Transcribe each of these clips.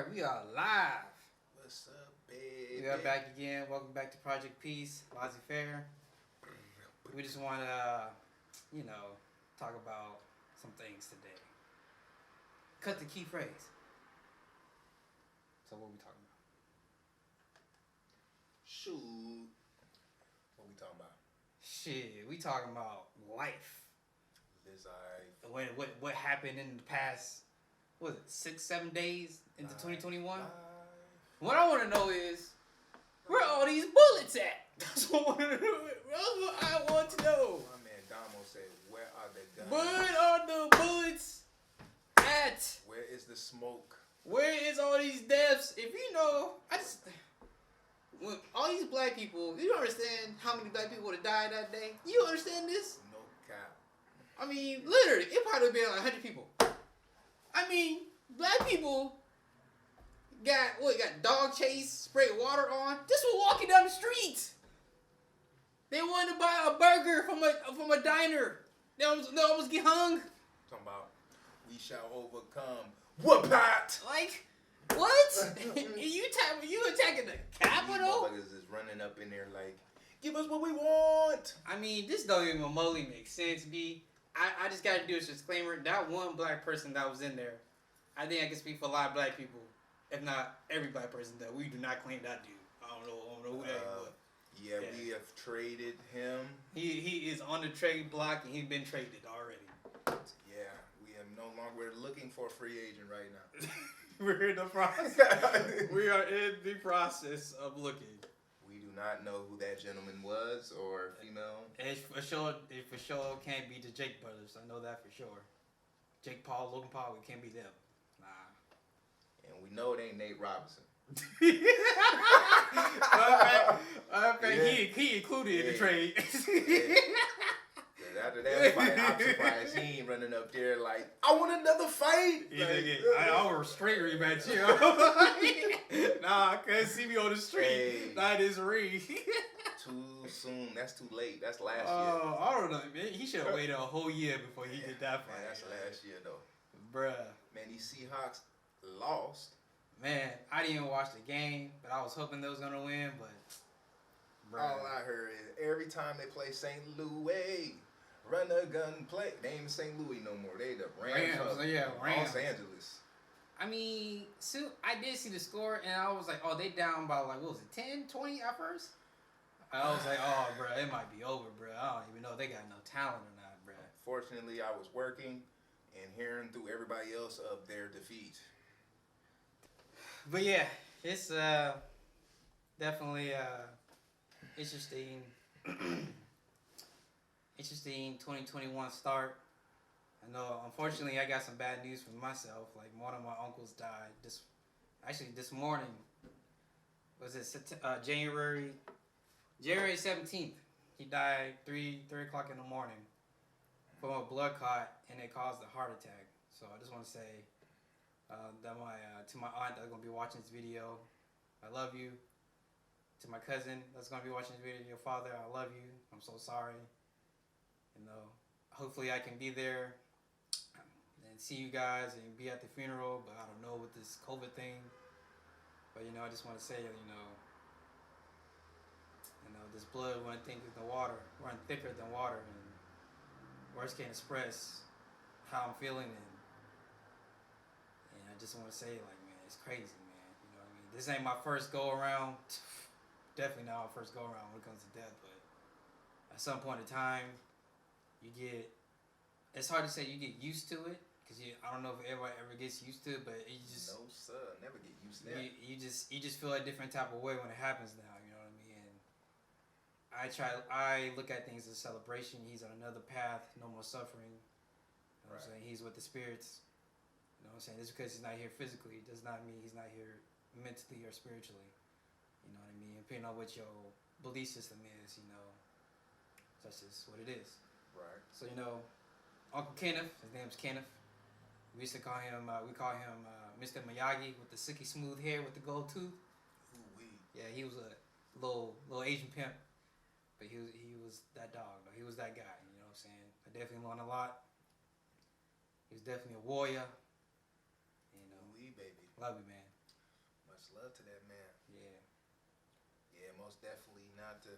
Alright, we are live. What's up, baby? We are back again. Welcome back to Project Peace, Laissez Faire. We just want to, talk about some things today. Cut the key phrase. So what are we talking about? Shoot. What we talking about? Shit, we talking about life. Life. What happened in the past, 6-7 days into 2021? What I want to know is, where all these bullets at? That's what I want to know. My man Damo said, where are the guns? Where are the bullets at? Where is the smoke? Where is all these deaths? If you know, when all these black people, you understand how many black people would have died that day? You understand this? No cap. I mean, literally, it probably would have been like 100 people. I mean, black people got dog chase, sprayed water on. Just for walking down the street. They wanted to buy a burger from a diner. They almost get hung. Talking about, we shall overcome. What pat? Like, what? you attacking the Capitol? These motherfuckers is running up in there like, give us what we want. I mean, this don't even remotely make sense, B. I just got to do a disclaimer. That one black person that was in there, I think I can speak for a lot of black people, if not every black person, that we do not claim that dude. I don't know who that is. Yeah, we have traded him. He is on the trade block, and he's been traded already. Yeah, we are no longer looking for a free agent right now. We're in the process. We are in the process of looking. We do not know who that gentleman was or female. It for sure can't be the Jake brothers. I know that for sure. Jake Paul, Logan Paul, it can't be them. Nah. And we know it ain't Nate Robinson. He included in the trade. After that fight, I'm surprised he ain't running up there like, I want another fight. I was straight rematch here. Nah, I couldn't see me on the street. Hey. That is ring. Too soon. That's too late. That's last year. I don't know, man. He should have waited a whole year before he did that fight. Man, that's last year though. Bruh. Man, these Seahawks lost. Man, I didn't even watch the game, but I was hoping they was gonna win. But bruh. All I heard is every time they play St. Louis, run a gun play. They ain't St. Louis no more. They the Rams. Rams. Los Angeles. I mean, I did see the score, and I was like, oh, they down by, like, what was it, 10, 20 at first? I was like, oh, bro, it might be over, bro. I don't even know if they got no talent or not, bro. Fortunately, I was working and hearing through everybody else of their defeat. But, yeah, it's definitely interesting 2021 start. I know, unfortunately, I got some bad news for myself. Like, one of my uncles died this morning. Was it January 17th? He died 3 o'clock in the morning from a blood clot, and it caused a heart attack. So I just want to say that to my aunt that's gonna be watching this video, I love you. To my cousin that's gonna be watching this video, your father, I love you. I'm so sorry. Hopefully I can be there and see you guys and be at the funeral, but I don't know with this COVID thing. But I just want to say, this blood run thicker than water, and words can't express how I'm feeling, and I just want to say, like, man, it's crazy, man. You know what I mean? This ain't my first go around. Definitely not my first go around when it comes to death, but at some point in time, it's hard to say you get used to it, because I don't know if everybody ever gets used to it, but you just... No, sir. Never get used to that. You just feel a different type of way when it happens now, you know what I mean? And I look at things as a celebration. He's on another path, no more suffering. You know what I'm saying? He's with the spirits. You know what I'm saying? Just because he's not here physically does not mean he's not here mentally or spiritually. You know what I mean? Depending on what your belief system is, that's just what it is. Right. So, Uncle Kenneth, his name's Kenneth. We used to call him, Mr. Miyagi with the silky smooth hair with the gold tooth. Ooh-wee. Yeah, he was a little Asian pimp, but he was that dog, though. He was that guy, you know what I'm saying? I definitely learned a lot. He was definitely a warrior. Ooh-wee, baby. Love you, man. love to that man. Yeah. Yeah, most definitely. Not to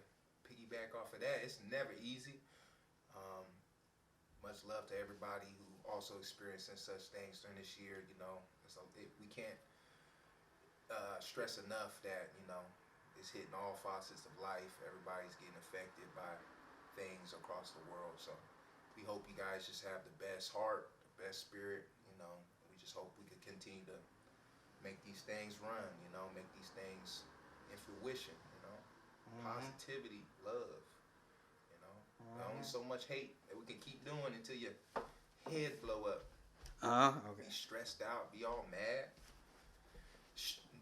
piggyback off of that, it's never easy. Um, much love to everybody who also experiencing such things during this year. We can't stress enough that it's hitting all facets of life. Everybody's getting affected by things across the world. So we hope you guys just have the best heart, the best spirit. We just hope we could continue to make these things run. Make these things in fruition. Positivity, love. Only so much hate that we can keep doing until your head blow up. Okay. Be stressed out, be all mad.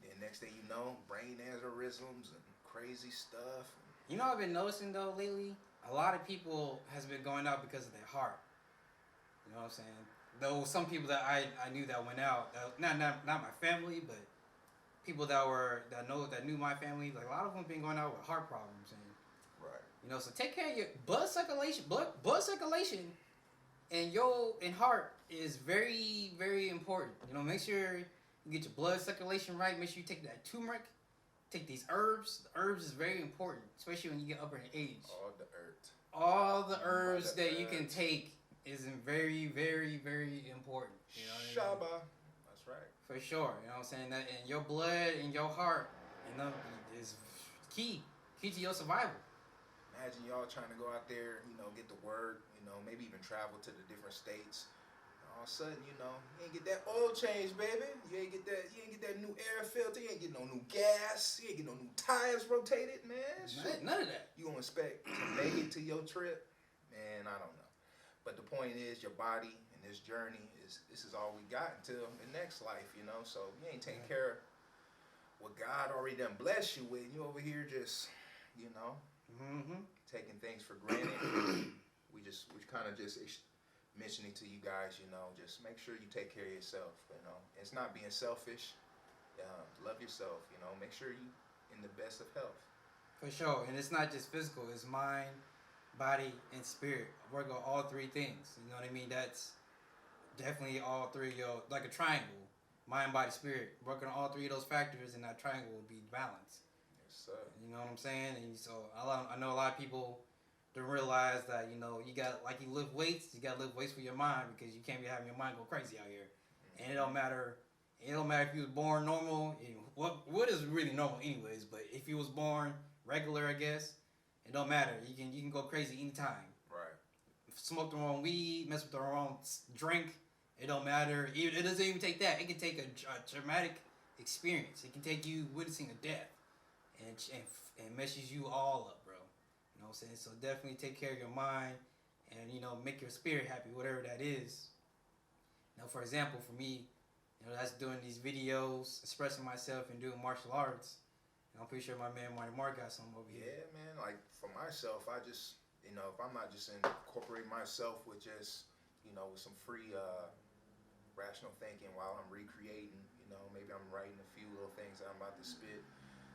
Then next thing you know, brain aneurysms and crazy stuff. I've been noticing though lately, a lot of people has been going out because of their heart. You know what I'm saying? Though some people that I knew that went out, not my family, but people that knew my family, like a lot of them been going out with heart problems, and right. So take care of your blood circulation, and heart is very, very important. Make sure you get your blood circulation right. Make sure you take that turmeric, take these herbs. The herbs is very important, especially when you get up in age. All the herbs that you can take is very, very, very important. Shaba. That's right. For sure. You know what I'm saying? That and your blood and your heart, is key to your survival. Imagine y'all trying to go out there, get the word, maybe even travel to the different states. All of a sudden, you ain't get that oil change, baby. You ain't get that new air filter. You ain't get no new gas. You ain't get no new tires rotated, man. None of that. You gonna expect to make it to your trip? Man, I don't know. But the point is, your body and this journey this is all we got until the next life, So you ain't taking care of what God already done blessed you with. You over here just, taking things for granted. we kind of just mentioning to you guys, just make sure you take care of yourself. It's not being selfish. Love yourself. Make sure you in the best of health. For sure, and it's not just physical; it's mind, body, and spirit. Work on all three things. You know what I mean? That's definitely all three. Like a triangle: mind, body, spirit. Working on all three of those factors, and that triangle will be balanced. Yes, sir. You know what I'm saying? And so I know a lot of people don't realize that you lift weights. You got to lift weights for your mind, because you can't be having your mind go crazy out here. Mm-hmm. And it don't matter. It don't matter if you was born normal. What is really normal, anyways? But if you was born regular, I guess it don't matter. You can go crazy anytime. Right. Smoke the wrong weed, mess with the wrong drink. It don't matter. It doesn't even take that. It can take a traumatic experience. It can take you witnessing a death, and messes you all up, bro. You know what I'm saying? So definitely take care of your mind, and make your spirit happy, whatever that is. For example, for me, that's doing these videos, expressing myself, and doing martial arts. I'm pretty sure my man Marty Mark got something over here. Yeah, man. Like for myself, I just, if I'm not just incorporating myself with just, with some free rational thinking while I'm recreating, maybe I'm writing a few little things that I'm about to spit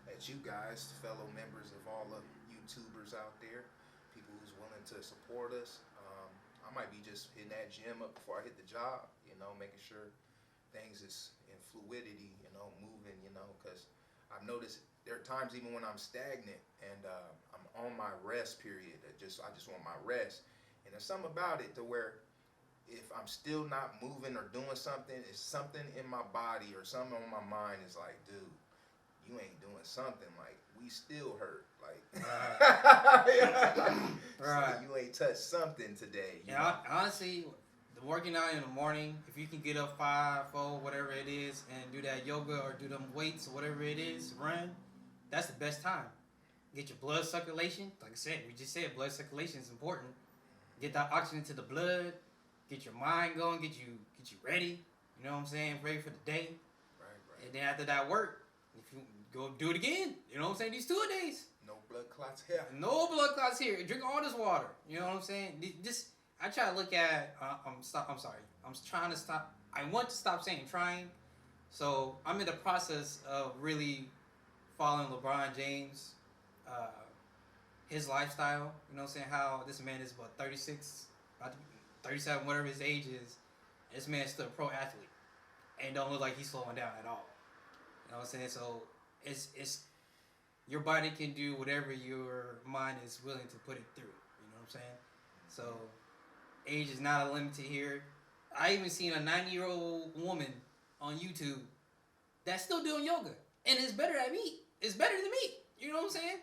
at you guys, fellow members of all the YouTubers out there, people who's willing to support us. I might be just hitting that gym up before I hit the job, making sure things is in fluidity, moving, because I've noticed there are times even when I'm stagnant and I'm on my rest period, I just want my rest. And there's something about it to where if I'm still not moving or doing something, it's something in my body or something on my mind is like, dude, you ain't doing something. Like, we still hurt. Like, right. So you ain't touched something today. Honestly, working out in the morning, if you can get up 5, 4, whatever it is, and do that yoga or do them weights or whatever it is, run, that's the best time. Get your blood circulation. Like I said, we just said blood circulation is important. Get that oxygen to the blood. Get your mind going. Get you ready. You know what I'm saying? Ready for the day. Right. And then after that work, if you go do it again, you know what I'm saying? These 2-a-days. No blood clots here. No blood clots here. Drink all this water. You know what I'm saying? I try to look at. I'm sorry. I'm trying to stop. I want to stop saying trying. So I'm in the process of really following LeBron James, his lifestyle. You know what I'm saying? How this man is about 36, about 37, whatever his age is. This man's still a pro athlete, and don't look like he's slowing down at all. You know what I'm saying? So it's your body can do whatever your mind is willing to put it through. You know what I'm saying? So age is not a limit here. I even seen a 90-year-old woman on YouTube that's still doing yoga, and it's better than me. It's better than me. You know what I'm saying?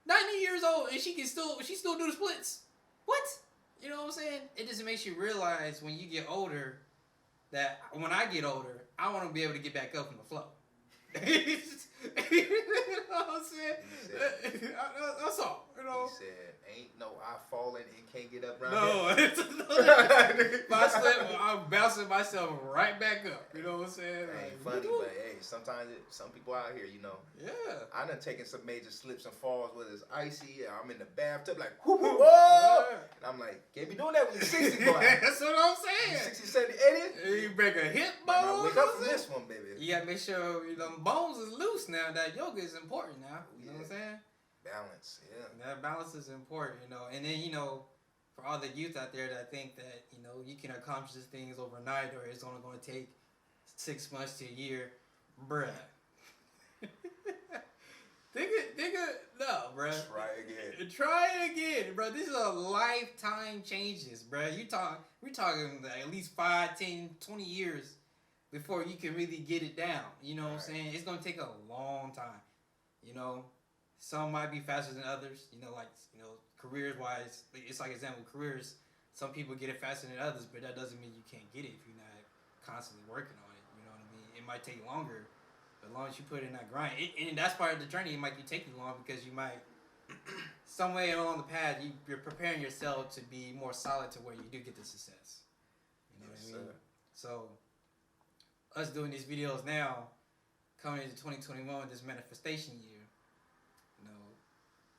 90 years old, and she still do the splits. What? You know what I'm saying? It just makes you realize when you get older that when I get older, I want to be able to get back up from the floor. You know what I'm saying? That's all. You know. He said, "Ain't no I falling and can't get up." No, if I slip, I'm bouncing myself right back up. You know what I'm saying? Ain't Like, funny, but hey, sometimes some people out here, yeah. I done taken some major slips and falls, whether it's icy or I'm in the bathtub, like, whoa, whoa. And I'm like, can't be doing that when you're 60, boy. That's what I'm saying. 60, 70, 80. You break a hip Might bone. not wake up from this one, baby. You gotta make sure them bones is loose now. That yoga is important now. You know what I'm saying? Balance, yeah. That balance is important, And then, for all the youth out there that think that, you can accomplish these things overnight or it's only going to take 6 months to a year, bruh. No, bruh. Try it again, bro. This is a lifetime changes, bro. We're talking at least 5, 10, 20 years before you can really get it down. You know what I'm saying? It's going to take a long time, Some might be faster than others, careers wise. It's like example, careers, some people get it faster than others, but that doesn't mean you can't get it if you're not constantly working on it. You know what I mean? It might take longer, but as long as you put in that grind, and that's part of the journey. It might be taking long because you might, some way along the path, you're preparing yourself to be more solid to where you do get the success. You know what I mean? So, us doing these videos now, coming into 2021, this manifestation year,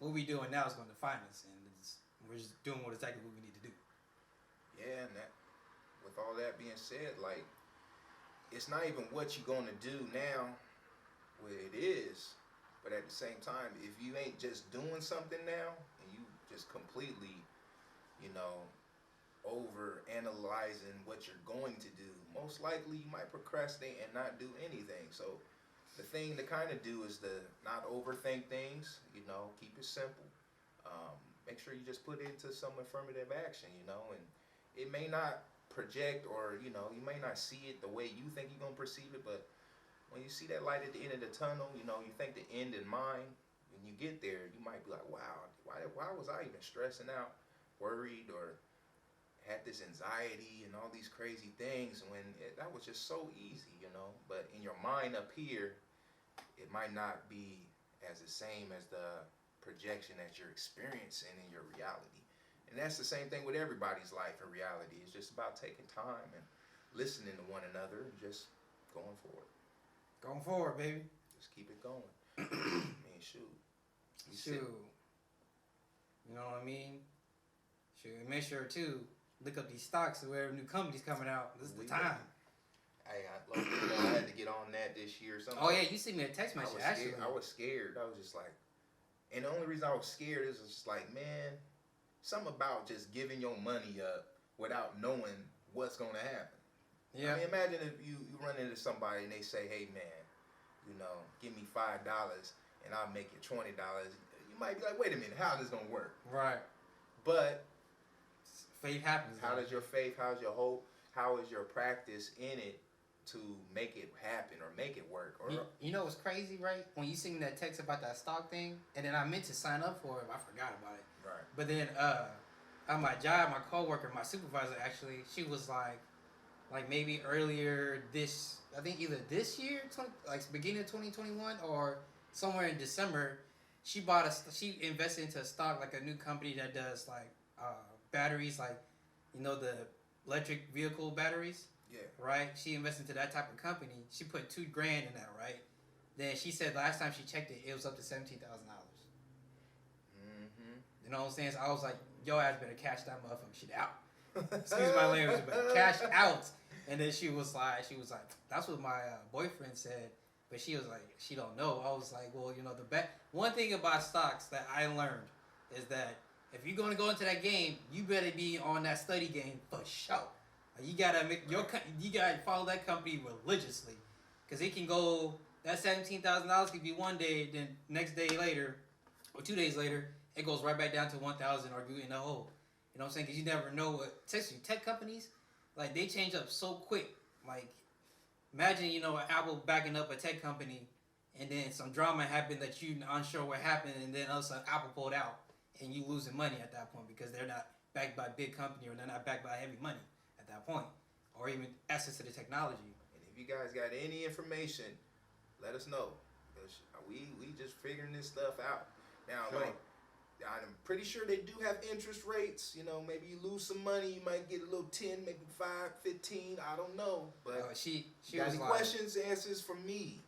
what we doing now is going to define us, and we're just doing exactly what we need to do. Yeah, and with all that being said, like, it's not even what you're going to do now, what it is, but at the same time, if you ain't just doing something now, and you just completely, over analyzing what you're going to do, most likely you might procrastinate and not do anything. So the thing to kind of do is to not overthink things, keep it simple. Make sure you just put it into some affirmative action, and it may not project or, you may not see it the way you think you're going to perceive it, but when you see that light at the end of the tunnel, you think the end in mind, when you get there, you might be like, wow, why was I even stressing out, worried, or had this anxiety and all these crazy things when that was just so easy, but in your mind up here, it might not be as the same as the projection that you're experiencing in your reality. And that's the same thing with everybody's life and reality. It's just about taking time and listening to one another and just going forward. Going forward, baby. Just keep it going. I mean, shoot. You know what I mean? Shoot, and make sure, too, look up these stocks where new companies coming out. This is the time. Hey, I had to get on that this year. Oh, yeah, you sent me a text message, actually. I was scared. I was just like, and the only reason I was scared is just like, man, something about just giving your money up without knowing what's going to happen. Yeah. I mean, imagine if you run into somebody and they say, hey, man, give me $5 and I'll make it $20. You might be like, wait a minute, how is this going to work? Right. But faith happens. How does your faith, how's your hope, how is your practice in it to make it happen or make it work? Or you know what's crazy, right? When you sent me that text about that stock thing, and then I meant to sign up for it, I forgot about it. Right. But then on my job, my coworker, my supervisor, actually, she was like maybe earlier I think either this year, beginning of 2021 or somewhere in December, she invested into a stock, like a new company that does batteries, the electric vehicle batteries. Yeah. Right? She invested into that type of company. She put $2,000 in that, right? Then she said last time she checked it, it was up to $17,000. Mm-hmm. You know what I'm saying? So I was like, yo ass better cash that motherfucker shit out. Excuse my language, but cash out. And then she was like, that's what my boyfriend said. But she was like, she don't know. I was like, well, one thing about stocks that I learned is that if you're going to go into that game, you better be on that study game for sure. You gotta follow that company religiously, because it can go that $17,000 could be one day, then next day later, or 2 days later, it goes right back down to 1,000, or you in the hole. You know what I'm saying? Because you never know what tech companies, like they change up so quick. Like imagine Apple backing up a tech company, and then some drama happened that you unsure what happened, and then all of a sudden Apple pulled out, and you losing money at that point because they're not backed by a big company, or they're not backed by heavy money at that point, or even access to the technology. And if you guys got any information, let us know. Because we just figuring this stuff out. Now, Sure. like, I'm pretty sure they do have interest rates. Maybe you lose some money, you might get a little 10, maybe 5, 15. I don't know. But she got was any like, questions, answers from me?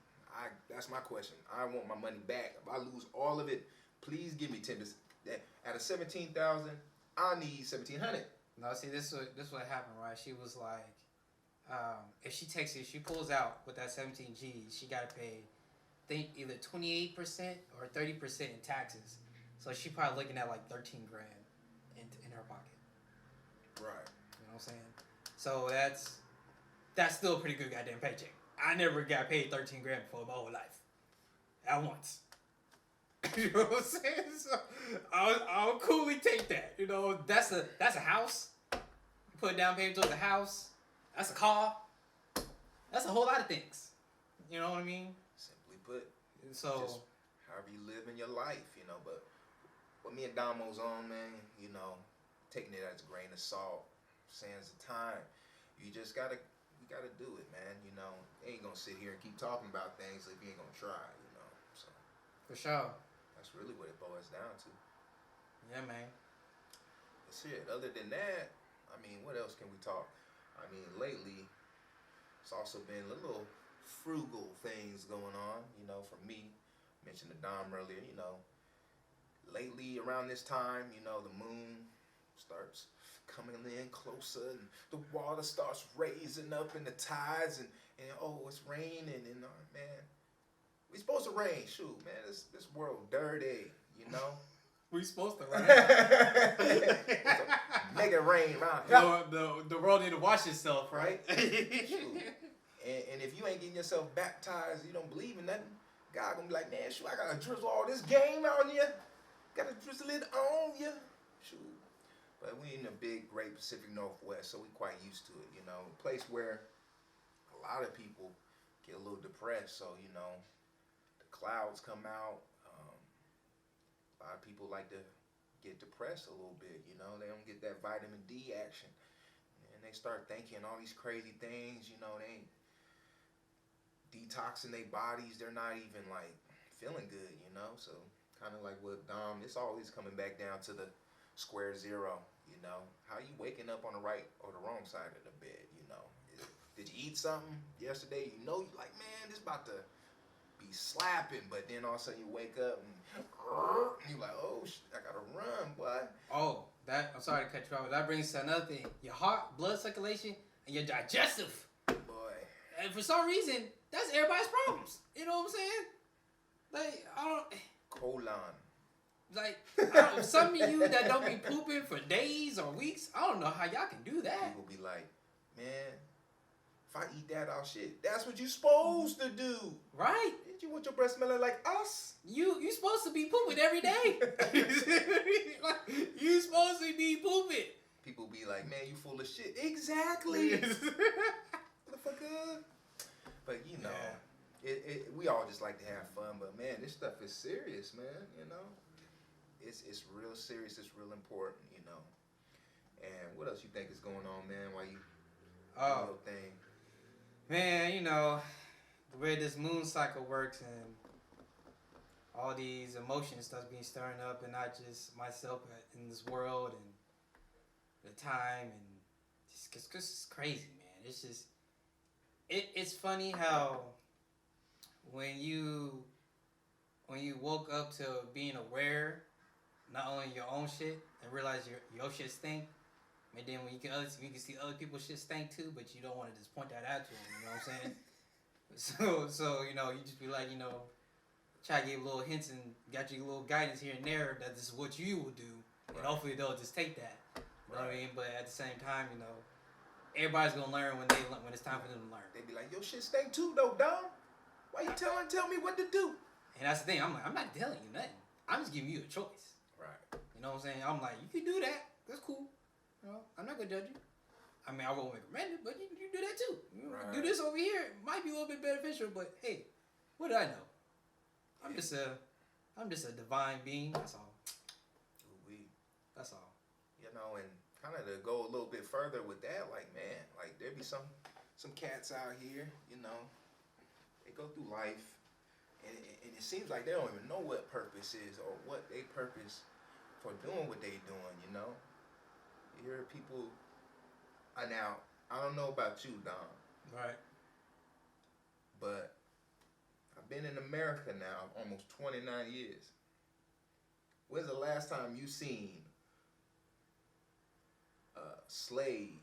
That's my question. I want my money back. If I lose all of it, please give me 10%. Out of 17,000, I need 1,700. No, see, this what happened, right? She was like, if she pulls out with that 17 G's, she got to pay, I think, either 28% or 30% in taxes. So she probably looking at like 13 grand in her pocket. Right. You know what I'm saying? So that's still a pretty good goddamn paycheck. I never got paid 13 grand before my whole life. At once. You know what I'm saying? So I'll coolly take that. That's a house. You put down payment towards a house. That's a car. That's a whole lot of things. You know what I mean? Simply put. So just however you live in your life, but what me and Damo's on, man, taking it as a grain of salt, sands of time. You gotta do it, man. You ain't gonna sit here and keep talking about things if you ain't gonna try, So for sure. that's really what it boils down to. Yeah, man. That's it. Other than that, what else can we talk? Lately, it's also been a little frugal things going on, for me. Mentioned to Dom earlier, lately around this time, the moon starts coming in closer, and the water starts raising up in the tides, and oh, it's raining, and man, we supposed to rain. Shoot, man, this world dirty, We supposed to, right? Make it rain, right? The world need to wash itself, right? Shoot. And if you ain't getting yourself baptized, you don't believe in nothing, God gonna be like, man, shoot, I gotta drizzle all this game on you. Gotta drizzle it on you. Shoot. But we in the big, great Pacific Northwest, so we quite used to it, a place where a lot of people get a little depressed, so, the clouds come out. A lot of people like to get depressed a little bit, they don't get that vitamin D action. And they start thinking all these crazy things, they ain't detoxing their bodies, they're not even like feeling good, so kind of like what Dom, it's always coming back down to the square zero, how you waking up on the right or the wrong side of the bed, did you eat something yesterday, you like, man, this about to be slapping, but then all of a sudden you wake up and you like, oh, I gotta run, boy. Oh, I'm sorry to cut you off. That brings to another thing. Your heart, blood circulation, and your digestive. Boy. And for some reason, that's everybody's problems. You know what I'm saying? Like, Colon. Like, some of you that don't be pooping for days or weeks, I don't know how y'all can do that. People be like, man, if I eat that all shit, that's what you supposed to do. Right. Did you want your breath smelling like us? You supposed to be pooping every day. You supposed to be pooping. People be like, man, you full of shit. Exactly. Motherfucker. But we all just like to have fun. But man, this stuff is serious, man. It's real serious. It's real important. And what else you think is going on, man? Why you do your thing? Man, the way this moon cycle works and all these emotions that's being stirring up, and not just myself but in this world and the time, and just it's crazy, man. It's just it's funny how when you woke up to being aware, not only your own shit, and realize your shit stink. And then when you can see other people's shit stink too, but you don't want to just point that out to them. You know what I'm saying? So you just be like, try to give little hints and got you a little guidance here and there that this is what you will do, and hopefully they'll just take that. You know what I mean? But at the same time, everybody's gonna learn when it's time for them to learn. They be like, your shit stink too, though, Dom. Why you tell me what to do? And that's the thing. I'm like, I'm not telling you nothing. I'm just giving you a choice. Right. You know what I'm saying? I'm like, you can do that. That's cool. You know, I'm not gonna judge you. I mean, I won't recommend it, but you do that too. You Right. do this over here. It might be a little bit beneficial, but hey, what do I know? I'm just a divine being. That's all. That's all. You know, and kind of to go a little bit further with that, like, man, like there be some cats out here, you know, they go through life, and it seems like they don't even know what purpose is or what they purpose for doing what they doing, you know. You hear people, now, I don't know about you, Dom. Right. But I've been in America now almost 29 years. When's the last time you seen a slave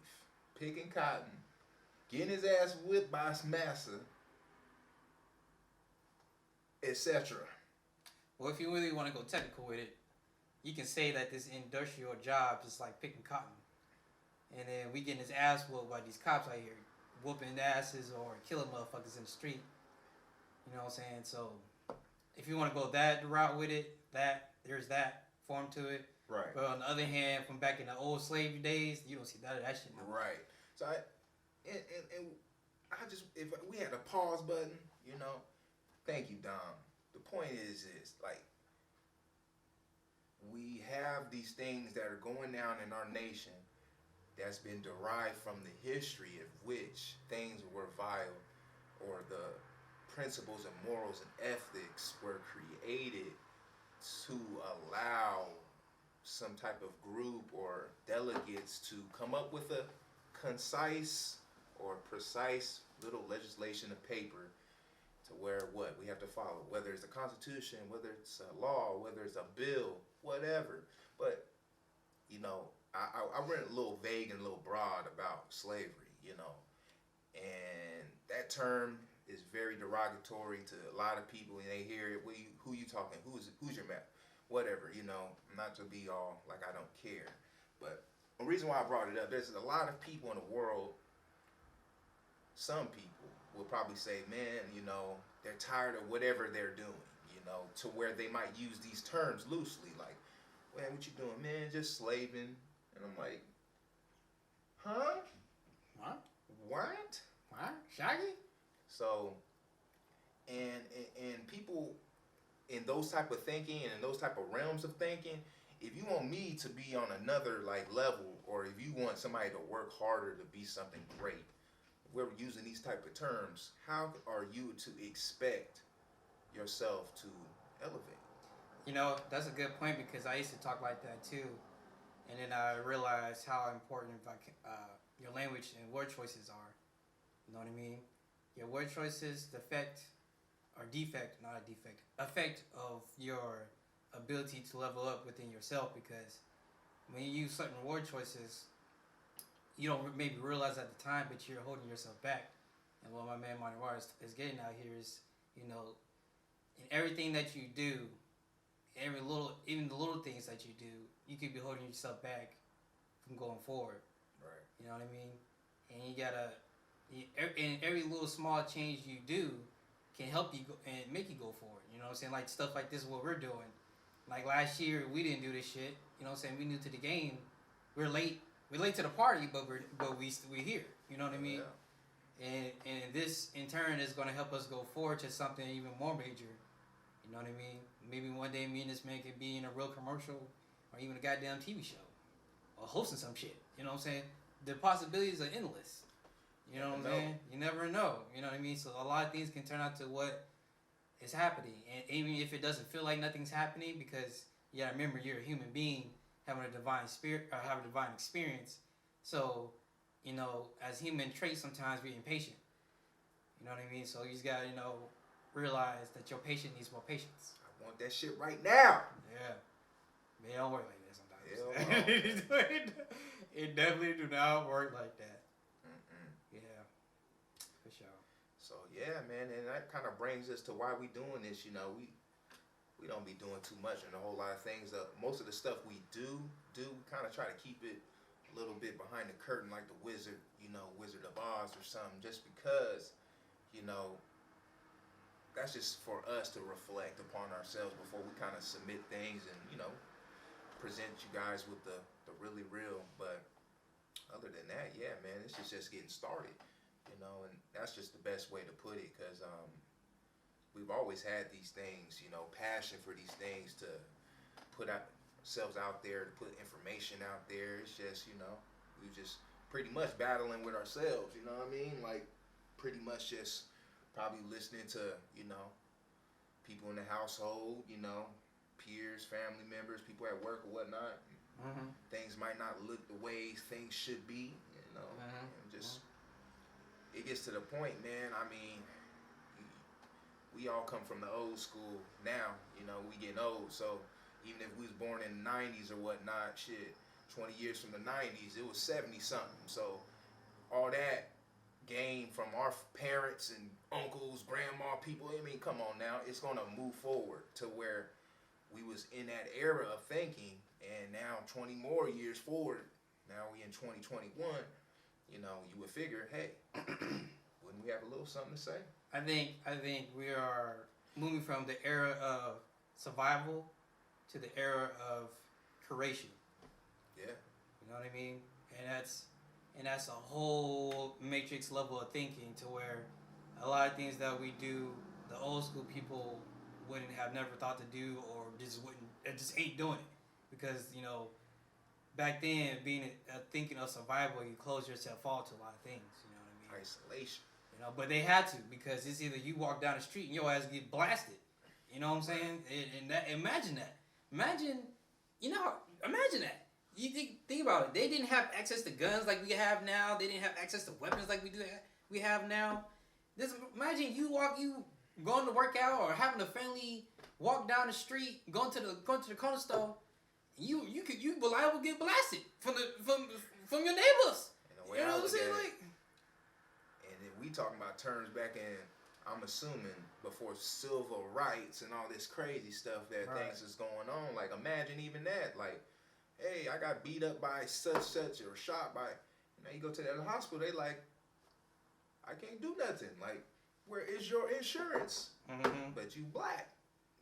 picking cotton, getting his ass whipped by his master, etc.? Well, if you really want to go technical with it, you can say that this industrial job is like picking cotton. And then we getting his ass whooped by these cops out here whooping asses or killing motherfuckers in the street. You know what I'm saying? So if you want to go that route with it, there's that form to it. Right. But on the other hand, from back in the old slavery days, you don't see that shit now. Right. So I just, if we had a pause button, you know, thank you, Dom. The point is like, we have these things that are going down in our nation that's been derived from the history of which things were vile, or the principles and morals and ethics were created to allow some type of group or delegates to come up with a concise or precise little legislation of paper to where what we have to follow, whether it's the Constitution, whether it's a law, whether it's a bill, whatever. But, you know, I went a little vague and a little broad about slavery, you know, and that term is very derogatory to a lot of people, and they hear it. Who you talking? Who's your map? Whatever, you know. Not to be all like I don't care, but the reason why I brought it up, there's a lot of people in the world. Some people will probably say, man, you know, they're tired of whatever they're doing, you know, to where they might use these terms loosely, like, man, what you doing, man? Just slaving. And I'm like, huh? What? Shaggy? So, and people in those type of thinking and in those type of realms of thinking, if you want me to be on another like level, or if you want somebody to work harder to be something great, we're using these type of terms, how are you to expect yourself to elevate? You know, that's a good point, because I used to talk like that too. And then I realized how important your language and word choices are. You know what I mean? Your word choices, effect of your ability to level up within yourself, because when you use certain word choices, you don't maybe realize at the time, but you're holding yourself back. And what my man Manuar is getting out here is, you know, in everything that you do, even the little things that you do, you could be holding yourself back from going forward. Right. You know what I mean? And and every little small change you do can help you go and make you go forward. You know what I'm saying? Like stuff like this is what we're doing. Like last year, we didn't do this shit. You know what I'm saying? We new to the game. We're late. We're late to the party, but we're here. You know what I mean? Yeah. And this in turn is going to help us go forward to something even more major. You know what I mean? Maybe one day me and this man could be in a real commercial, or even a goddamn TV show, or hosting some shit. You know what I'm saying? The possibilities are endless. You know what I'm saying? You never know. You know what I mean? So a lot of things can turn out to what is happening, and even if it doesn't feel like nothing's happening, because you gotta remember you're a human being having a divine spirit or having a divine experience. So, you know, as human traits, sometimes we're impatient. You know what I mean? So you just gotta, you know, realize that your patient needs more patience. I want that shit right now. Yeah. They don't work like that sometimes. No. It definitely do not work like that. Yeah. For sure. So yeah, man, and that kind of brings us to why we doing this. You know, we don't be doing too much and a whole lot of things. Most of the stuff we do, we kind of try to keep it a little bit behind the curtain, like the Wizard of Oz or something, just because, you know, that's just for us to reflect upon ourselves before we kind of submit things and, you know, present you guys with the really real. But other than that, yeah, man, this is just getting started, you know, and that's just the best way to put it, because we've always had these things, you know, passion for these things, to put ourselves out there, to put information out there. It's just, you know, we just pretty much battling with ourselves, you know what I mean? Like, pretty much just probably listening to, you know, people in the household, you know, peers, family members, people at work or whatnot. Mm-hmm. Things might not look the way things should be, you know. And just, it gets to the point, man. I mean, we all come from the old school now, you know, we getting old. So even if we was born in the 90s or whatnot, shit, 20 years from the 90s, it was 70 something. So all that gained from our parents and uncles, grandma, people, I mean, come on now, it's going to move forward to where we was in that era of thinking, and now 20 more years forward, now we in 2021, you know, you would figure, hey, wouldn't we have a little something to say? I think we are moving from the era of survival to the era of creation. Yeah. You know what I mean? And that's a whole matrix level of thinking, to where a lot of things that we do, the old school people wouldn't have never thought to do, or just ain't doing it, because, you know, back then, being thinking of survival, you close yourself off to a lot of things. You know what I mean? Isolation. You know, but they had to, because it's either you walk down the street and your ass get blasted. You know what I'm saying? Imagine that. Imagine that. You think about it. They didn't have access to guns like we have now. They didn't have access to weapons like we have now. Imagine you going to work out, or having a family walk down the street, going to the corner store. You liable to get blasted from your neighbors. You know what I'm saying? Like, and if we talking about terms back in, I'm assuming before civil rights and all this crazy stuff that things is going on. Like, imagine even that. Like, hey, I got beat up by such or shot by. Now you go to the hospital, they like, I can't do nothing. Like, where is your insurance? Mm-hmm. But you black.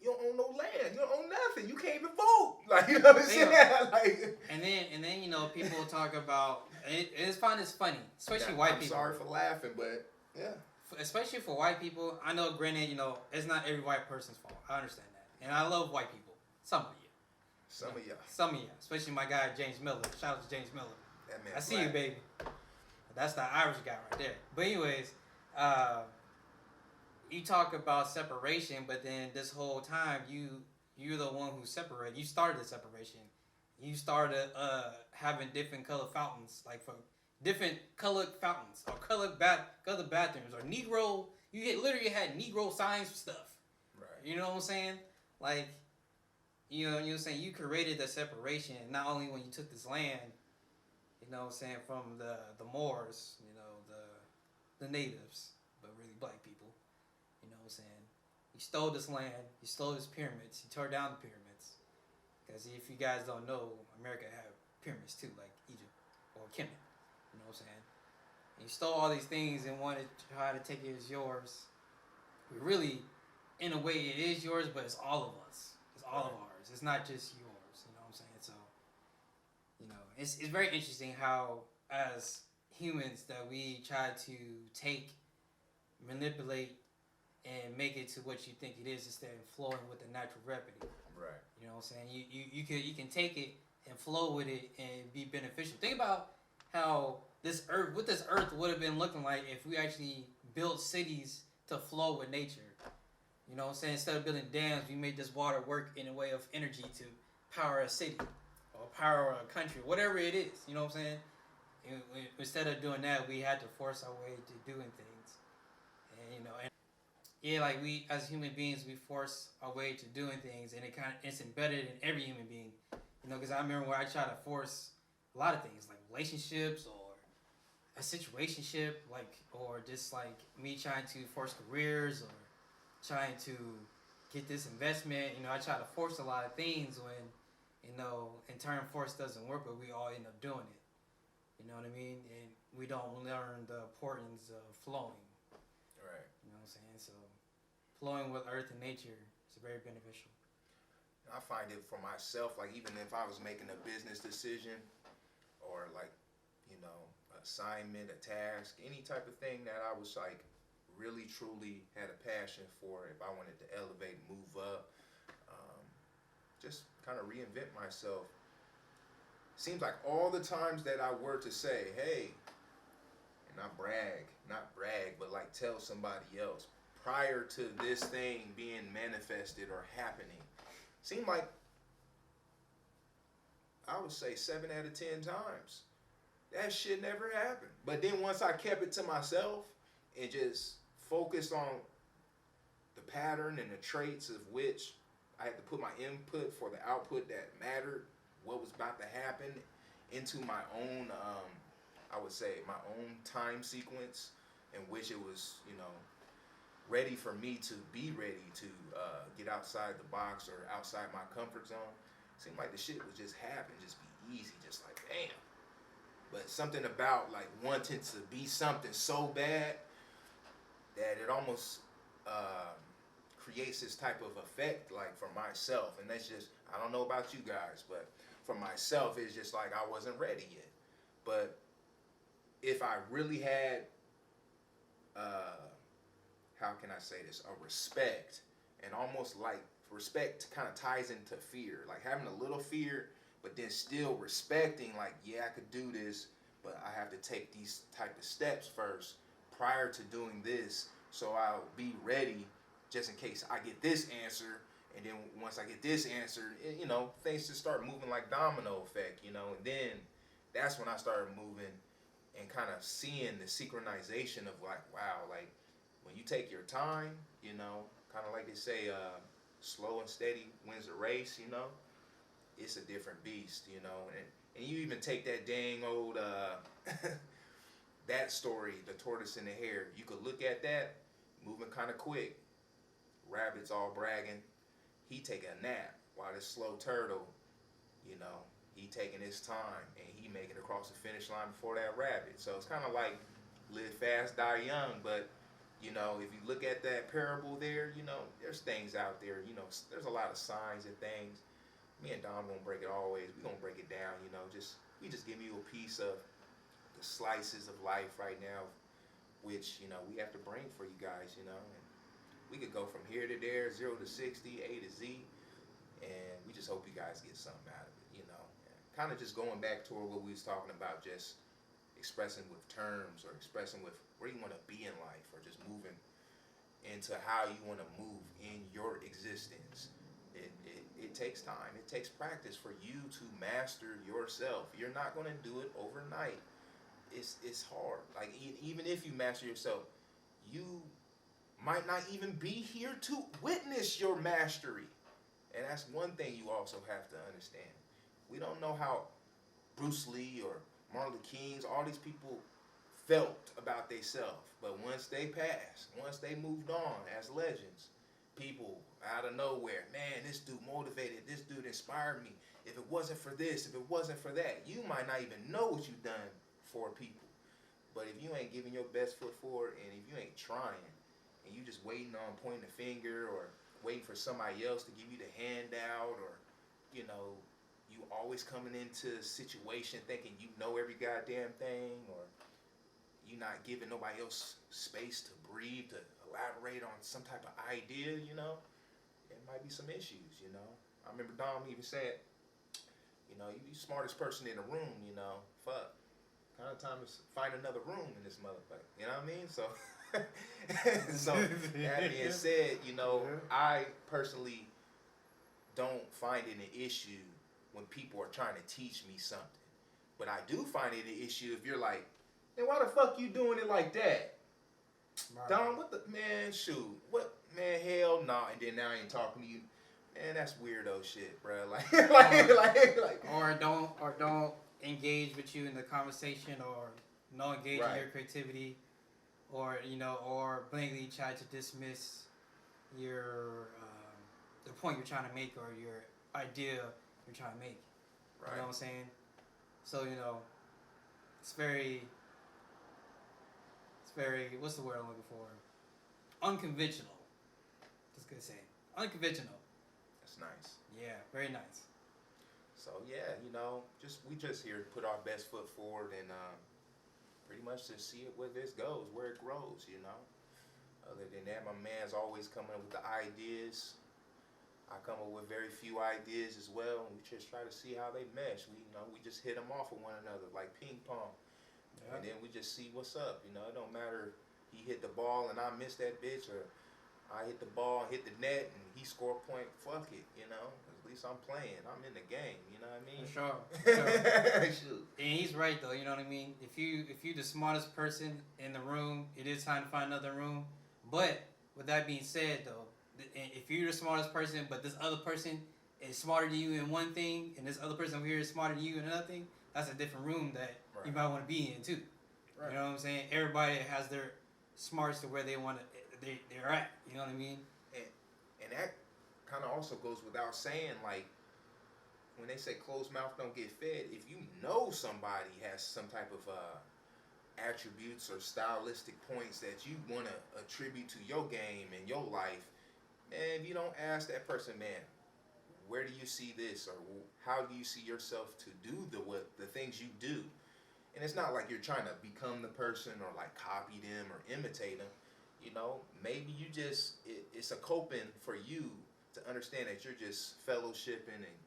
You don't own no land. You don't own nothing. You can't even vote. Like, you know what I'm saying? Like, and then you know, people talk about it. It's funny, especially white people. I'm sorry for laughing, but yeah. Especially for white people, I know. Granted, you know, it's not every white person's fault. I understand that, and I love white people. Some of you. Some of you, especially my guy James Miller. Shout out to James Miller. That man. I see you, baby. That's the Irish guy right there. But anyways, you talk about separation, but then this whole time you're the one who separated. You started the separation. You started having different colored fountains, like for different colored fountains or colored bathrooms or Negro. You literally had Negro signs for stuff. Right. You know what I'm saying? Like, you know, you're saying you created the separation not only when you took this land, you know what I'm saying, from the Moors, you know, the natives, but really black people. You know what I'm saying? You stole this land, you stole his pyramids, you tore down the pyramids. Because if you guys don't know, America had pyramids too, like Egypt or Kemet. You know what I'm saying? And you stole all these things and wanted to try to take it as yours. But really, in a way, it is yours, but it's all of us. It's all of ours. It's not just yours. You know what I'm saying? So, you know, it's very interesting how, as humans, that we try to take, manipulate, and make it to what you think it is instead of flowing with the natural remedy. Right. You know what I'm saying? You can take it and flow with it and be beneficial. Think about how this earth would have been looking like if we actually built cities to flow with nature. You know what I'm saying? Instead of building dams, we made this water work in a way of energy to power a city or power a country, whatever it is. You know what I'm saying? And instead of doing that, we had to force our way to doing things. And, you know, yeah, like we as human beings, we force our way to doing things, and it's embedded in every human being. You know, because I remember where I tried to force a lot of things, like relationships or a situationship, like, or just like me trying to force careers or trying to get this investment. You know, I try to force a lot of things when, you know, in turn force doesn't work, but we all end up doing it. You know what I mean? And we don't learn the importance of flowing. Right. You know what I'm saying? So flowing with earth and nature is very beneficial. I find it for myself, like even if I was making a business decision or like, assignment, a task, any type of thing that I was like really truly had a passion for, if I wanted to elevate, move up, just kind of reinvent myself. Seems like all the times that I were to say, hey, and not brag, but like tell somebody else prior to this thing being manifested or happening, seemed like I would say 7 out of 10 times that shit never happened. But then once I kept it to myself and just focused on the pattern and the traits of which I had to put my input for the output that mattered, what was about to happen, into my own, I would say, my own time sequence in which it was, ready for me to be ready to get outside the box or outside my comfort zone. Seemed like the shit would just happen, just be easy, just like, bam. But something about like wanting to be something so bad that it almost creates this type of effect, like for myself. And that's just, I don't know about you guys, but for myself, it's just like I wasn't ready yet. But if I really had, how can I say this, a respect, and almost like respect kind of ties into fear, like having a little fear, but then still respecting, like, yeah, I could do this, but I have to take these type of steps first prior to doing this, so I'll be ready just in case I get this answer, and then once I get this answer, things just start moving like domino effect, and then that's when I started moving and kind of seeing the synchronization of like, wow, like when you take your time, kind of like they say, slow and steady wins the race, it's a different beast, and you even take that dang old, that story, the tortoise and the hare, you could look at that, moving kind of quick, rabbit's all bragging, he taking a nap, while this slow turtle, he taking his time, and he making it across the finish line before that rabbit. So it's kind of like live fast, die young, but if you look at that parable there, there's things out there, there's a lot of signs and things. Me and Dom gonna break it always. We gonna break it down, we just give you a piece of the slices of life right now, which, we have to bring for you guys, and we could go from here to there, 0 to 60, A to Z, and we just hope you guys get something out of it, kind of just going back toward what we was talking about, just expressing with terms or expressing with where you want to be in life, or just moving into how you want to move in your existence. It takes time. It takes practice for you to master yourself. You're not going to do it overnight. It's hard. Like, even if you master yourself, you might not even be here to witness your mastery. And that's one thing you also have to understand. We don't know how Bruce Lee or Martin Luther King, all these people felt about themselves. But once they passed, once they moved on as legends, people out of nowhere, man, this dude motivated, this dude inspired me. If it wasn't for this, if it wasn't for that, you might not even know what you've done for people. But if you ain't giving your best foot forward, and if you ain't trying, and you just waiting on pointing the finger, or waiting for somebody else to give you the handout, or, you always coming into a situation thinking you know every goddamn thing, or you not giving nobody else space to breathe, to elaborate on some type of idea, it might be some issues, I remember Dom even said, you the smartest person in the room, fuck. Kind of time to find another room in this motherfucker, you know what I mean? So, so that being said, I personally don't find it an issue when people are trying to teach me something. But I do find it an issue if you're like, man, why the fuck you doing it like that? Right. Don, what the, man, shoot, what, man, hell no, and then now I ain't talking to you. Man, that's weirdo shit, bro. Or don't engage with you in the conversation, or no engage in your creativity, or or blatantly try to dismiss your the point you're trying to make, or your idea you're trying to make. Right. You know what I'm saying? So it's very what's the word I'm looking for? Unconventional. good saying. Unconventional. That's nice. Yeah, very nice. So yeah, you know, we just here to put our best foot forward and pretty much to see it where this goes, where it grows. You know. Other than that, my man's always coming up with the ideas. I come up with very few ideas as well, and we just try to see how they mesh. We just hit them off of one another like ping pong, and then we just see what's up. You know, it don't matter he hit the ball and I missed that bitch, or I hit the ball and hit the net and he scored a point. Fuck it, you know. At least I'm playing. I'm in the game. You know what I mean? For sure. Shoot. And he's right though. You know what I mean? If you the smartest person in the room, it is time to find another room. But with that being said, though. If you're the smartest person, but this other person is smarter than you in one thing, and this other person over here is smarter than you in another thing, that's a different room that you might want to be in too. Right. You know what I'm saying? Everybody has their smarts to where they want to, they're at. You know what I mean? And that kind of also goes without saying, like, when they say closed mouth don't get fed, if you know somebody has some type of attributes or stylistic points that you want to attribute to your game and your life, man, if you don't ask that person, man, where do you see this, or how do you see yourself to do the things you do? And it's not like you're trying to become the person or like copy them or imitate them. You know, maybe you just it's a coping for you to understand that you're just fellowshipping and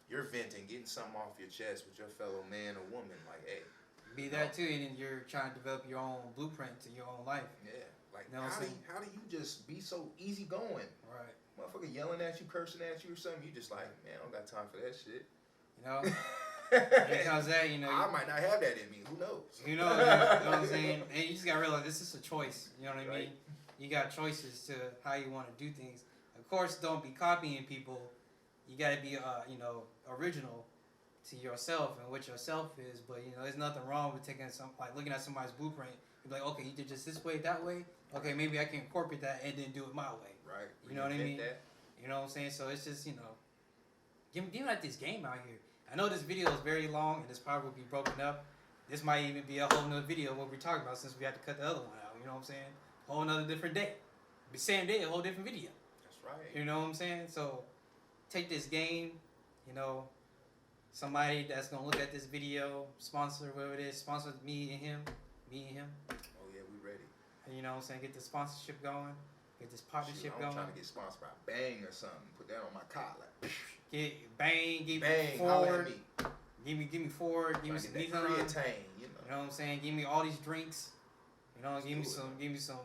you're venting, getting something off your chest with your fellow man or woman. Like, hey, be that too, and then you're trying to develop your own blueprint to your own life. Yeah. Like, you know how do you just be so easy going? Right. Motherfucker yelling at you, cursing at you or something, you just like, man, I don't got time for that shit. You know? Because that, you know. I might not have that in me. Who knows? You know what I'm saying? And you just got to realize this is a choice. You know what I mean? You got choices to how you want to do things. Of course, don't be copying people. You got to be, original to yourself and what yourself is. But, you know, there's nothing wrong with looking at somebody's blueprint. You're like, okay, you did just this way, that way. Okay, maybe I can incorporate that and then do it my way. Right. You know what I mean? You know what I'm saying? So it's just, give me like this game out here. I know this video is very long and this probably will be broken up. This might even be a whole nother video of what we're talking about since we had to cut the other one out. You know what I'm saying? Whole nother different day. The same day, a whole different video. That's right. You know what I'm saying? So take this game, somebody that's going to look at this video, sponsor whoever it is, sponsor me and him. Oh, yeah, we ready. And, you know what I'm saying? Get the sponsorship going. Get this partnership going. I'm trying to get sponsored by Bang or something. Put that on my collar. Get Bang, give Bang, me Ford. Me. Give me Ford. Give me some creatine, You know what I'm saying? Give me all these drinks. Give me some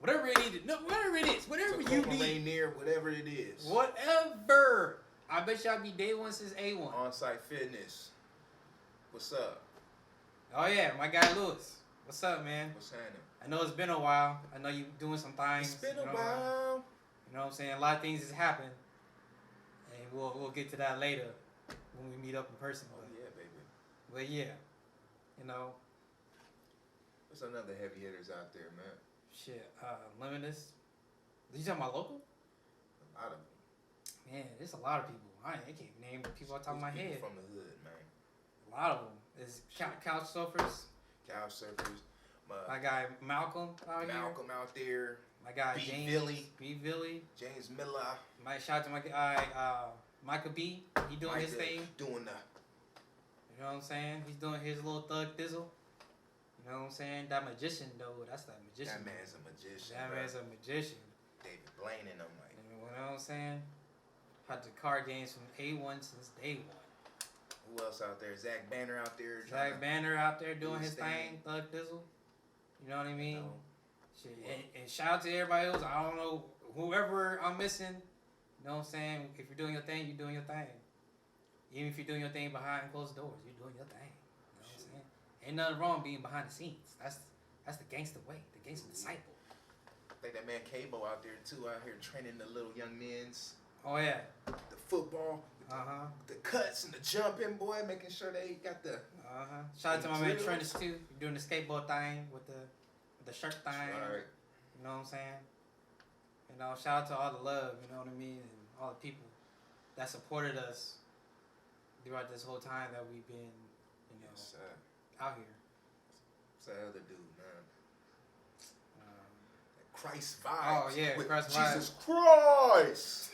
whatever it is. No, whatever it is. Whatever you need. Near whatever it is. Whatever. I bet y'all be day one since A1. On-site fitness. What's up? Oh yeah, my guy Lewis. What's up, man? What's happening? I know it's been a while. I know you doing some things. It's been a while. You know what I'm saying? A lot of things has happened. And we'll get to that later when we meet up in person. Oh yeah, baby. But yeah, There's another heavy hitters out there, man. Shit, Limitless. Did you talking about local? A lot of them. Man, there's a lot of people. I can't name the people on top of my head. From the hood, man. A lot of them. There's couch surfers. Couch surfers. My guy Malcolm out there. My guy James. B. Villy. James Miller. Shout out to my guy Michael B. He doing his thing. Doing the. You know what I'm saying? He's doing his little thug thizzle. You know what I'm saying? That magician though. That's that magician. That man's a magician. Man's a magician. David Blaine and them like. You know what I'm saying? Had the card games from A1 since day one. Who else out there? Zach Banner out there. Zach Banner out there doing his thing. Thug thizzle. You know what I mean? Shit. And shout out to everybody else. I don't know whoever I'm missing. You know what I'm saying? If you're doing your thing, you're doing your thing. Even if you're doing your thing behind closed doors, you're doing your thing. You know what I'm saying? Ain't nothing wrong being behind the scenes. That's the gangster way, the gangster disciple. I think that man Cabo out there too, out here training the little young men's. Oh yeah. The football. The cuts and the jumping, boy, making sure they got the. Shout out to my man Trentis too. You're doing the skateboard thing with the shirt thing. Right. You know what I'm saying? Shout out to all the love. You know what I mean, and all the people that supported us throughout this whole time that we've been, out here. What's that other dude, man? That Christ vibes. Oh, yeah, with Christ Jesus vibes. Christ.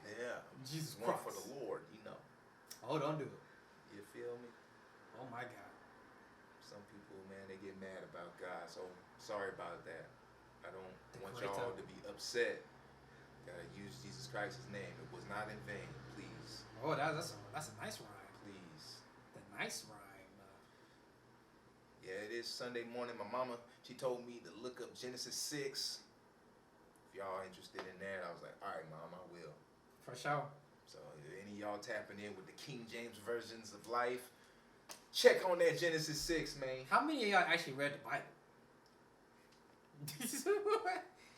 Yeah. Jesus One Christ. for the Lord, you know. Oh, don't do it. You feel me? Oh, my God. Some people, man, they get mad about God. So sorry about that. I don't want Creator. y'all to be upset. Gotta use Jesus Christ's name. It was not in vain. Please. Oh, that's a nice rhyme. Please. The nice rhyme. Yeah, it is Sunday morning. My mama, she told me to look up Genesis 6. If y'all interested in that, I was like, all right, Mom, I will. For sure. So if any of y'all tapping in with the King James versions of life, check on that Genesis 6, man. How many of y'all actually read the Bible?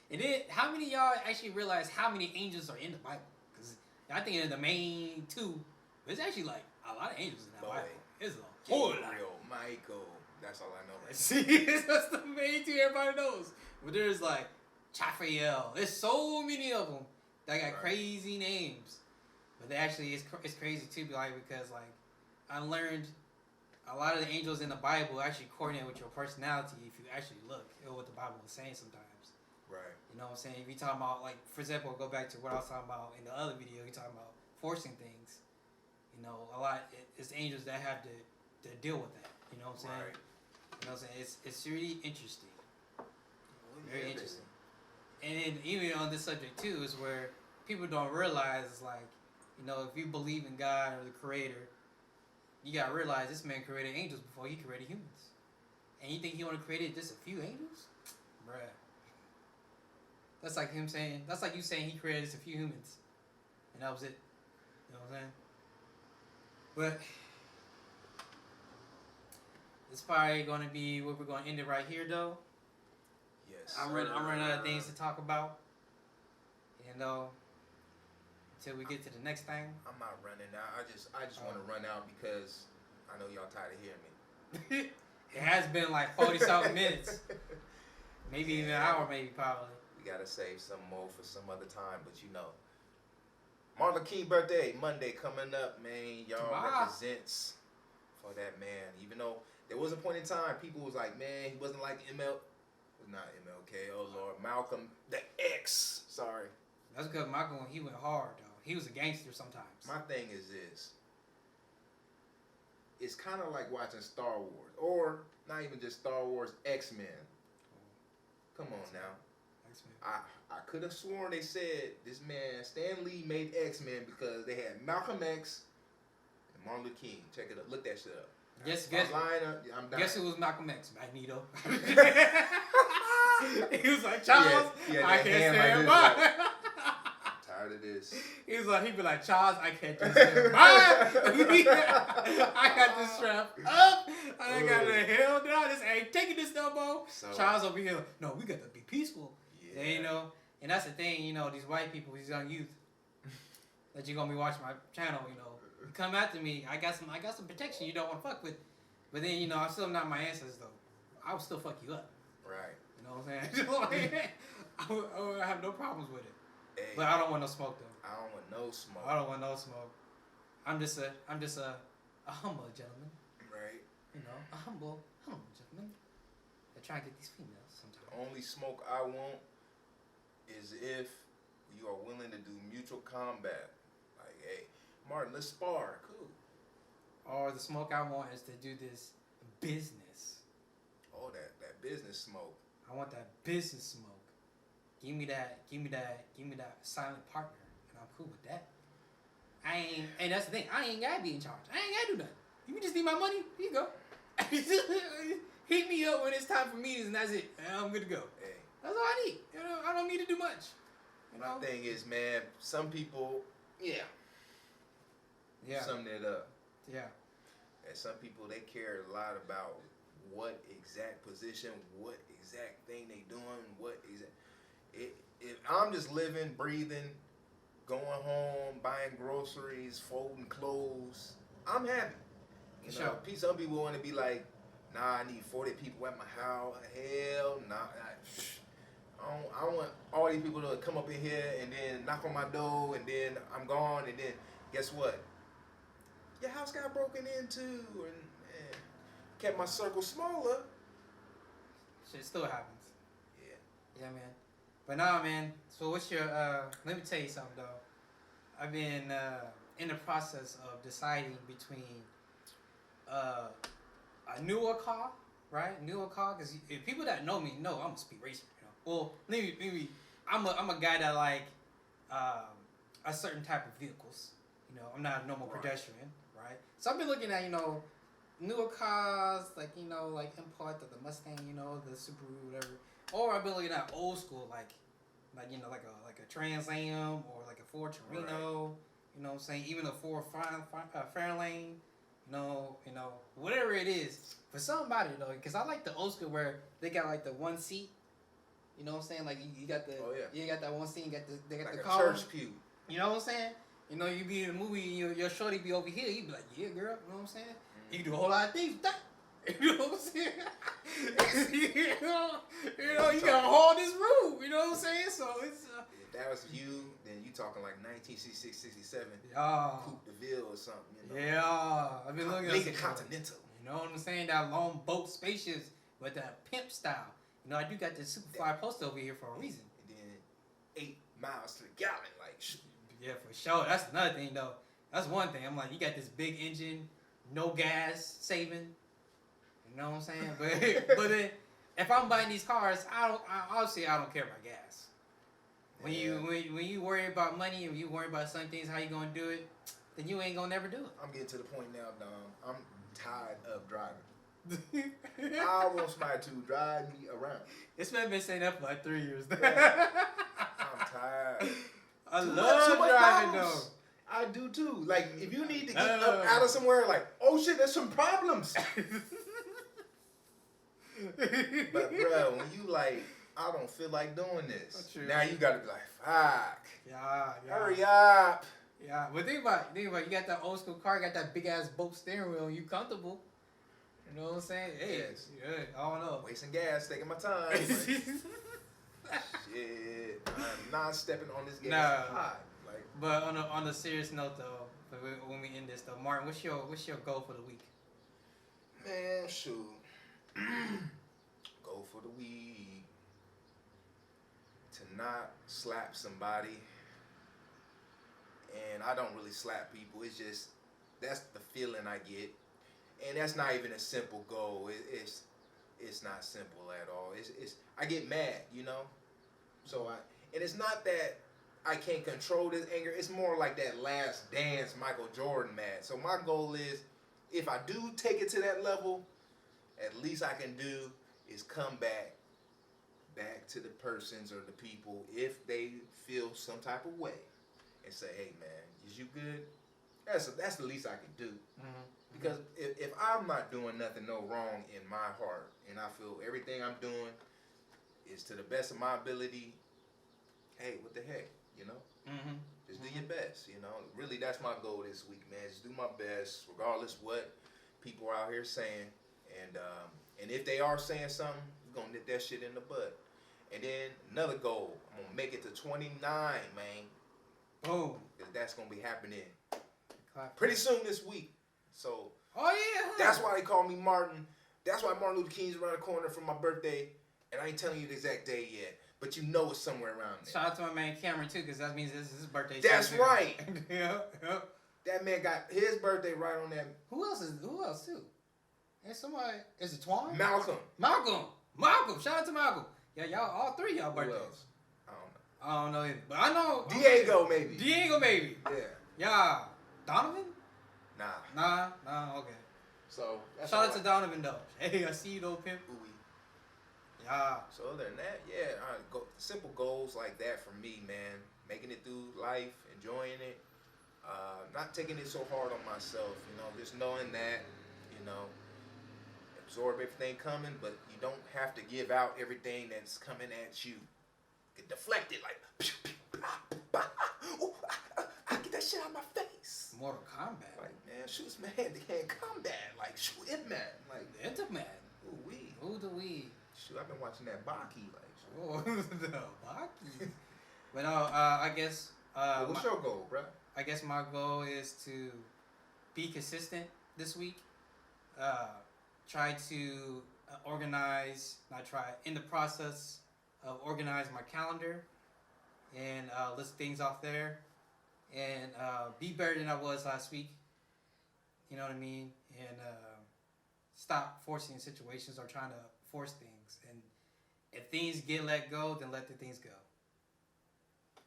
And then, how many of y'all actually realize how many angels are in the Bible? Because I think in the main two, there's actually like a lot of angels in that Bible. It's a whole lot. Gabriel, Michael. That's all I know. Right See, that's the main two everybody knows. But there's like Chaphael. There's so many of them that got crazy names. But they actually, it's crazy too, like because like I learned a lot of the angels in the Bible actually coordinate with your personality if you actually look at what the Bible is saying sometimes. Right. You know what I'm saying? If you talking about, like, for example, go back to what I was talking about in the other video, you're talking about forcing things. You know, it's angels that have to deal with that. You know what I'm saying? Right. You know what I'm saying? It's really interesting. Very interesting. And then even on this subject, too, is where people don't realize, like, you know, if you believe in God or the Creator, you got to realize this man created angels before he created humans. And you think he only created just a few angels? Bruh. That's like him saying, that's like you saying he created just a few humans. And that was it. You know what I'm saying? But it's probably going to be what we're going to end it right here, though. Yes. I'm running out of things to talk about. You know, until we get to the next thing. I'm not running out. I just want to run out because I know y'all tired of hearing me. It has been like 40-something minutes. Maybe even an hour, maybe, probably. We got to save some more for some other time, but you know. Martin Luther King birthday, Monday coming up, man. Y'all represents for that man. Even though there was a point in time, people was like, man, he wasn't like not MLK, oh Lord, Malcolm, the X. Sorry. That's because Malcolm, he went hard, though. He was a gangster sometimes. My thing is this. It's kind of like watching Star Wars. Or, not even just Star Wars, X-Men. Come on now. X-Men. I could have sworn they said this man, Stan Lee, made X-Men because they had Malcolm X and Martin Luther King. Check it up. Look that shit up. Guess who was Malcolm X? Magneto. He was like, Charles, I can't stand by. Tired of this. He'd be like, Charles, I can't just stand by. I got this strap up. I got the hell down. I ain't taking this no more. So, Charles over here, no, we got to be peaceful. Yeah. And, you know, and that's the thing, you know, these white people, these young youth, that you're gonna be watching my channel, you know, come after me. I got some protection you don't want to fuck with. But then, you know, I'm still not my ancestors though. I would still fuck you up. Right. You know what I'm saying? I would have no problems with it. Hey, but I don't want no smoke though. I don't want no smoke. I don't want no smoke. I'm just a humble gentleman. Right. You know, a humble gentleman. I try to get these females sometimes. The only smoke I want is if you are willing to do mutual combat. Like, hey, Martin, let's spar. Cool. Or the smoke I want is to do this business. Oh, that business smoke. I want that business smoke. Give me that silent partner, and I'm cool with that. And that's the thing. I ain't gotta be in charge. I ain't gotta do nothing. You just need my money. Here you go. Hit me up when it's time for meetings, and that's it. And I'm good to go. Hey. That's all I need. You know, I don't need to do much. You know? My thing is, man, some people, sum that up. Yeah. And some people, they care a lot about what exact position, what exact thing they doing, if I'm just living, breathing, going home, buying groceries, folding clothes, I'm happy. You know, some people want to be like, nah, I need 40 people at my house. Hell, nah. I want all these people to come up in here and then knock on my door and then I'm gone and then guess what? Your house got broken into and kept my circle smaller. Shit still happens. Yeah, man. But nah, man. So what's your? Let me tell you something though. I've been in the process of deciding between uh, a newer car, right? Newer car, because people that know me know I'm a speed racer. You know. Well, maybe I'm a guy that like a certain type of vehicles. You know, I'm not a normal pedestrian, right? So I've been looking at newer cars, like like import the Mustang, the Subaru, whatever. Or I've been looking at old school, like like a Trans Am or like a Ford Torino. Right. You know what I'm saying? Even a Ford Fairlane. Whatever it is. For somebody though, because I like the old school where they got like the one seat. You know what I'm saying? Like you got the you got that one seat. They got like the a car. church pew. You know what I'm saying? You be in a movie, your shorty be over here. You be like, yeah, girl. You know what I'm saying? Mm-hmm. You can do a whole lot of things with that. You know what I'm saying? You gotta hold this room. You know what I'm saying? So it's. If that was you, then you talking like 1966, 67. Yeah. Coupe de Ville or something. Yeah. I've been looking at Lincoln Continental. You know what I'm saying? That long boat spaceships with that pimp style. I do got this Superfly poster over here for a reason. And then 8 miles to the gallon, like. Yeah, for sure. That's another thing though. That's one thing. I'm like, you got this big engine, no gas saving. You know what I'm saying? But then, if I'm buying these cars, obviously I don't care about gas. When you worry about money and you worry about some things, how you gonna do it, then you ain't gonna never do it. I'm getting to the point now, Dom. I'm tired of driving. I want somebody to drive me around. This man been saying that for like 3 years now. I'm tired. I love driving though. I do too. Like if you need to get up out of somewhere, like, oh shit, there's some problems. But bro, when you like, I don't feel like doing this. Now you gotta be like, fuck. Yeah. Hurry up. Yeah, but think about it. You got that old school car, got that big ass boat steering wheel, and you comfortable. You know what I'm saying? Hey, yes. Yeah, I don't know. Wasting gas, taking my time. Like, shit, I'm not stepping on this gas. Nah. Hot. Like, but on a serious note though, when we end this though, Martin, what's your goal for the week? Man, shoot. Goal for the week. To not slap somebody. And I don't really slap people. It's just, that's the feeling I get. And that's not even a simple goal. It's not simple at all. It's I get mad, So and it's not that I can't control this anger. It's more like that Last Dance Michael Jordan mad. So my goal is, if I do take it to that level, at least I can do is come back to the persons or the people if they feel some type of way and say, hey man, is you good? That's the least I can do. Mm-hmm. Because if I'm not doing nothing no wrong in my heart and I feel everything I'm doing is to the best of my ability, hey, what the heck, Mm-hmm. Just do your best, Really, that's my goal this week, man. Just do my best, regardless what people are out here saying. And if they are saying something, we're going to nip that shit in the bud. And then another goal, I'm going to make it to 29, man. Oh. Because that's going to be happening pretty soon this week. So, oh yeah, that's why they call me Martin. That's why Martin Luther King's around the corner from my birthday, and I ain't telling you the exact day yet, but you know it's somewhere around there. Shout out to my man Cameron too, because that means this is his birthday. That's right. Yeah. That man got his birthday right on that. Who else too? And somebody, is it Twan? Malcolm. Shout out to Malcolm. Yeah, y'all, all three y'all birthdays. Who else? I don't know either, but I know Diego maybe. Yeah. Yeah. Donovan? Nah. Okay. So that's shout out to Donovan though. Hey, I see you though, pimp. Ooh. Yeah. So other than that, simple goals like that for me, man. Making it through life, enjoying it, not taking it so hard on myself. Just knowing that, absorb everything coming, but you don't have to give out everything that's coming at you. Get deflected like. Get that shit out of my face. Mortal Kombat. Like, man, shoot man, they can't combat. Like, shoot it, man. Like, Enter man. Ooh the wee. Shoot, I've been watching that Baki. Like, oh, the Baki. But no, I guess. What's your goal, bro? I guess my goal is to be consistent this week. Try to in the process organize my calendar and list things off there and be better than I was last week. You know what I mean? And stop forcing situations or trying to force things. And if things get let go, then let the things go.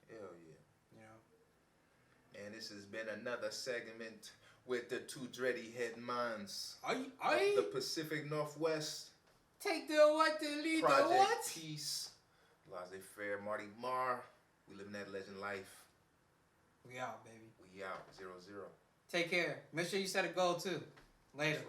Hell yeah. You know? And this has been another segment with the two Dreadhead minds Are of you the Pacific Northwest. take the what to lead Project the what? Peace. Laissez-faire, Marty Marr. We living that legend life. We out, baby. We out. 0-0. Take care. Make sure you set a goal too. Later.